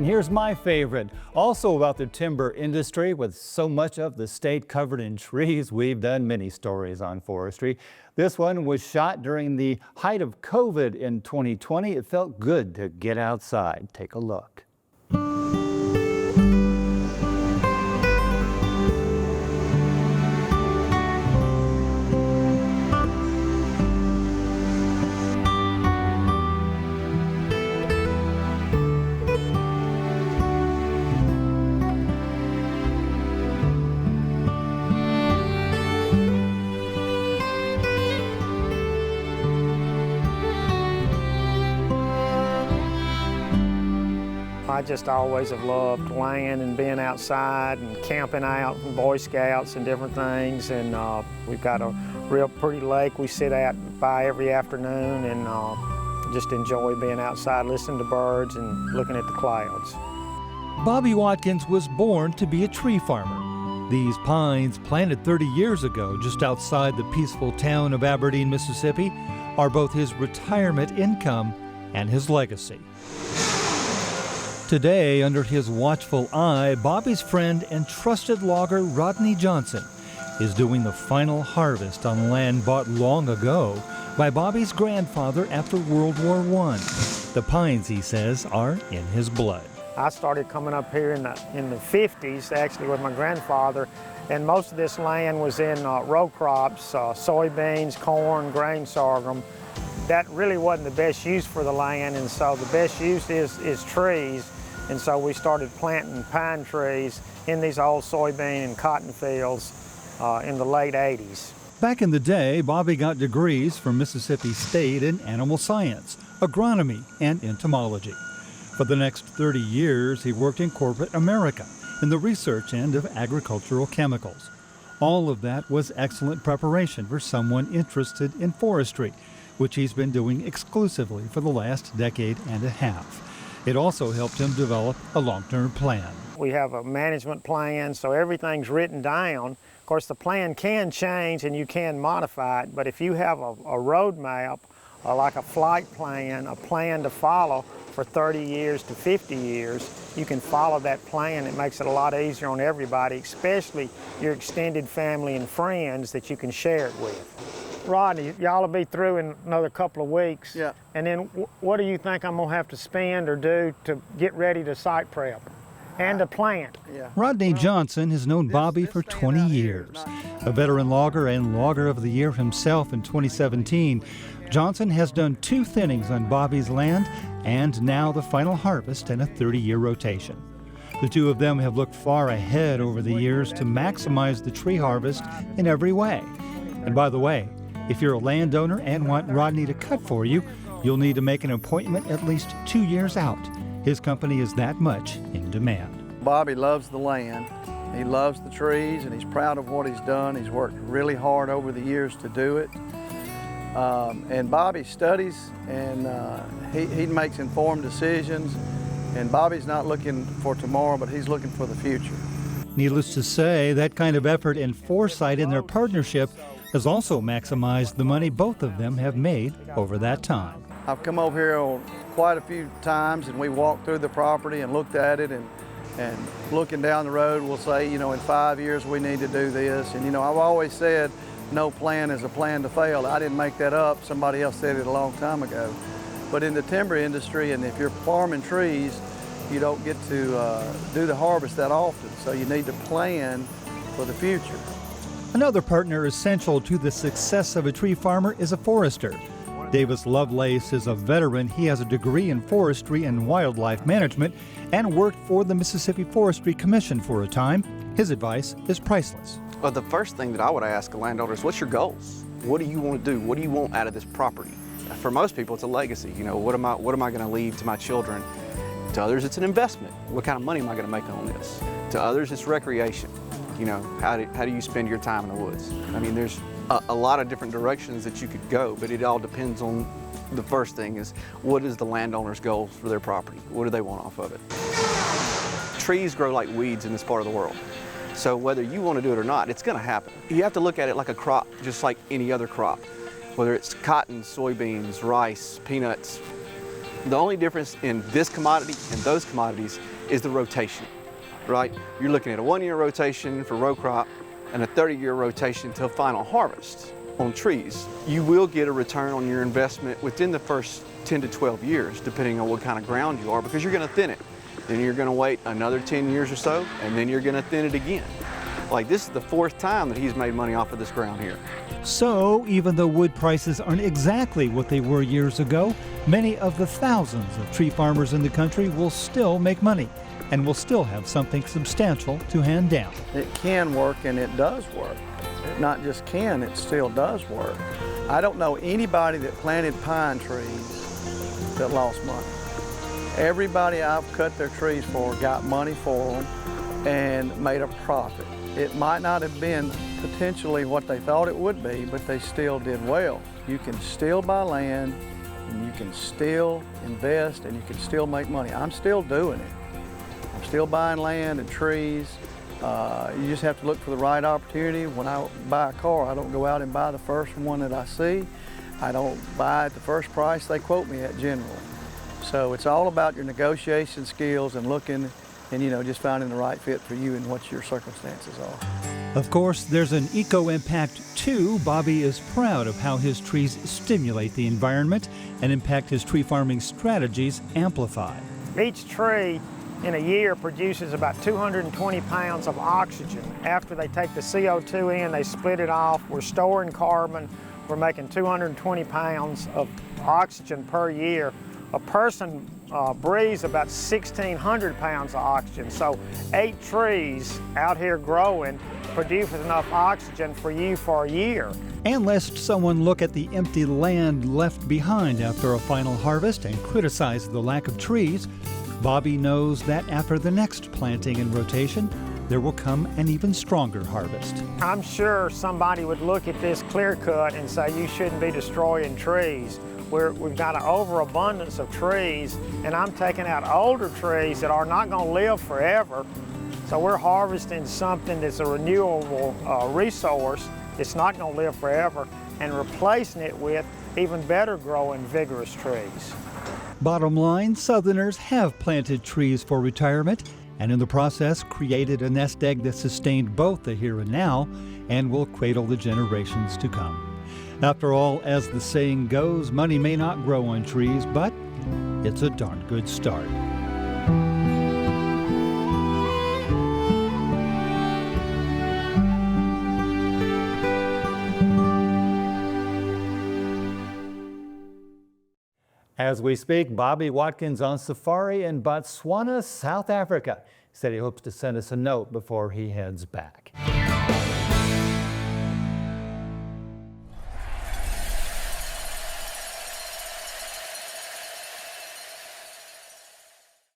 And here's my favorite, also about the timber industry. With so much of the state covered in trees, we've done many stories on forestry. This one was shot during the height of COVID in 2020. It felt good to get outside. Take a look. I just always have loved land and being outside and camping out and Boy Scouts and different things. And we've got a real pretty lake we sit by every afternoon, and just enjoy being outside, listening to birds and looking at the clouds. Bobby Watkins was born to be a tree farmer. These pines, planted 30 years ago just outside the peaceful town of Aberdeen, Mississippi, are both his retirement income and his legacy. Today, under his watchful eye, Bobby's friend and trusted logger Rodney Johnson is doing the final harvest on land bought long ago by Bobby's grandfather after World War I. The pines, he says, are in his blood. I started coming up here in the 50s, actually, with my grandfather, and most of this land was in row crops, soybeans, corn, grain sorghum. That really wasn't the best use for the land, and so the best use is trees. And so we started planting pine trees in these old soybean and cotton fields in the late 80s. Back in the day, Bobby got degrees from Mississippi State in animal science, agronomy, and entomology. For the next 30 years, he worked in corporate America in the research end of agricultural chemicals. All of that was excellent preparation for someone interested in forestry, which he's been doing exclusively for the last decade and a half. It also helped him develop a long-term plan. We have a management plan, so everything's written down. Of course, the plan can change and you can modify it, but if you have a road map, like a flight plan, a plan to follow for 30 years to 50 years, you can follow that plan. It makes it a lot easier on everybody, especially your extended family and friends that you can share it with. Rodney, y'all will be through in another couple of weeks. Yeah. And then what do you think I'm gonna have to spend or do to get ready to site prep and to plant? Yeah. Rodney Johnson has known Bobby for 20 years. A veteran logger and Logger of the Year himself in 2017, Johnson has done 2 thinnings on Bobby's land and now the final harvest in a 30-year rotation. The two of them have looked far ahead over the years to maximize the tree harvest in every way. And by the way, if you're a landowner and want Rodney to cut for you, you'll need to make an appointment at least 2 years out. His company is that much in demand. Bobby loves the land. He loves the trees, and he's proud of what he's done. He's worked really hard over the years to do it. And Bobby studies, and he makes informed decisions. And Bobby's not looking for tomorrow, but he's looking for the future. Needless to say, that kind of effort and foresight in their partnership has also maximized the money both of them have made over that time. I've come over here quite a few times, and we walked through the property and looked at it, and looking down the road, we'll say, in 5 years we need to do this. And I've always said no plan is a plan to fail. I didn't make that up. Somebody else said it a long time ago. But in the timber industry, and if you're farming trees, you don't get to do the harvest that often. So you need to plan for the future. Another partner essential to the success of a tree farmer is a forester. Davis Lovelace is a veteran. He has a degree in forestry and wildlife management and worked for the Mississippi Forestry Commission for a time. His advice is priceless. Well, the first thing that I would ask a landowner is, what's your goals? What do you want to do? What do you want out of this property? For most people, it's a legacy. What am I going to leave to my children? To others, it's an investment. What kind of money am I going to make on this? To others, it's recreation. How do you spend your time in the woods? There's a lot of different directions that you could go, but it all depends on the first thing is, what is the landowner's goals for their property? What do they want off of it? Trees grow like weeds in this part of the world. So whether you want to do it or not, it's going to happen. You have to look at it like a crop, just like any other crop. Whether it's cotton, soybeans, rice, peanuts, The only difference in this commodity and those commodities is the rotation, right? You're looking at a 1-year rotation for row crop and a 30-year rotation till final harvest on trees. You will get a return on your investment within the first 10 to 12 years, depending on what kind of ground you are, because you're going to thin it. Then you're going to wait another 10 years or so, and then you're going to thin it again. Like, this is the 4th time that he's made money off of this ground here. So, even though wood prices aren't exactly what they were years ago, many of the thousands of tree farmers in the country will still make money and will still have something substantial to hand down. It can work, and it does work. It not just can, it still does work. I don't know anybody that planted pine trees that lost money. Everybody I've cut their trees for got money for them and made a profit. It might not have been potentially what they thought it would be, but they still did well. You can still buy land, and you can still invest, and you can still make money. I'm still doing it. I'm still buying land and trees. You just have to look for the right opportunity. When I buy a car, I don't go out and buy the first one that I see. I don't buy at the first price they quote me at generally. So it's all about your negotiation skills and looking and, just finding the right fit for you and what your circumstances are. Of course, there's an eco-impact too. Bobby is proud of how his trees stimulate the environment and impact his tree farming strategies amplify. Each tree in a year produces about 220 pounds of oxygen. After they take the CO2 in, they split it off. We're storing carbon. We're making 220 pounds of oxygen per year. A person breathes about 1,600 pounds of oxygen. So 8 trees out here growing produce enough oxygen for you for a year. And lest someone look at the empty land left behind after a final harvest and criticize the lack of trees, Bobby knows that after the next planting and rotation, there will come an even stronger harvest. I'm sure somebody would look at this clear cut and say you shouldn't be destroying trees. We've got an overabundance of trees, and I'm taking out older trees that are not going to live forever. So we're harvesting something that's a renewable resource. It's not going to live forever, and replacing it with even better growing, vigorous trees. Bottom line, Southerners have planted trees for retirement and in the process created a nest egg that sustained both the here and now and will cradle the generations to come. After all, as the saying goes, money may not grow on trees, but it's a darn good start. As we speak, Bobby Watkins on safari in Botswana, South Africa. He said he hopes to send us a note before he heads back.